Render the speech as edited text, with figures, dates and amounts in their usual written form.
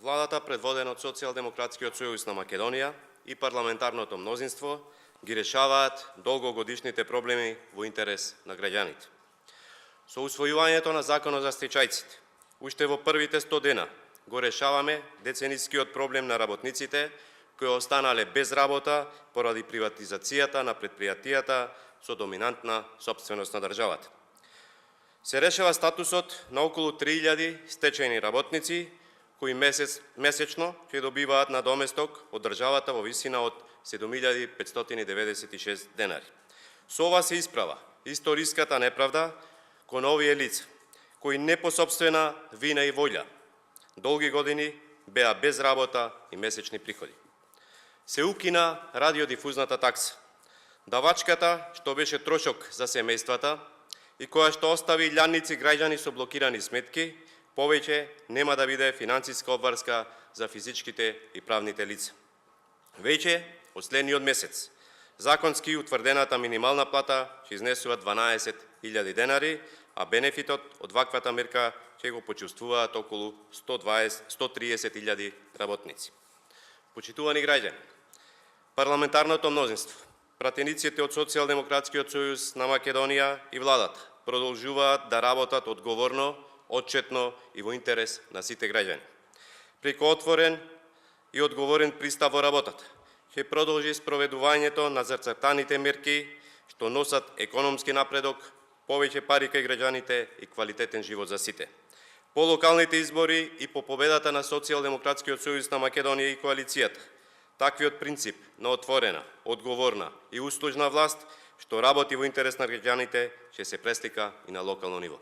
Владата, предводена од Социјалдемократскиот сојуз на Македонија и парламентарното мнозинство, ги решаваат долгогодишните проблеми во интерес на граѓаните. Со усвојувањето на Законот за стечајците, уште во првите 100 дена, го решаваме деценискиот проблем на работниците кои останале без работа поради приватизацијата на предпријатијата со доминантна собственост на државата. Се решава статусот на околу 3000 стечајни работници кои месечно ќе добиваат надоместок од државата во висина од 7596 денари. Со ова се исправа историската неправда кон овие лица, кои не по собствена вина и волја долги години беа без работа и месечни приходи. Се укина радиодифузната такса, давачката што беше трошок за семејствата и која што остави илјадници граѓани со блокирани сметки, повеќе нема да биде финансиска обврска за физичките и правните лица. Веќе од следниот месец законски утврдената минимална плата ќе изнесува 12.000 денари, а бенефитот од ваквата мерка ќе го почувствуваат околу 130.000 работници. Почитувани граѓани, парламентарното мнозинство, пратениците од Социјалдемократскиот сојуз на Македонија и владата продолжуваат да работат одговорно, отчетно и во интерес на сите граѓани. Преку отворен и одговорен пристап во работата, ќе продолжи спроведувањето на зацртаните мерки што носат економски напредок, повеќе пари кај граѓаните и квалитетен живот за сите. По локалните избори и по победата на Социјалдемократскиот сојуз на Македонија и коалицијата, таквиот принцип на отворена, одговорна и услужна власт што работи во интерес на граѓаните ќе се преслика и на локално ниво.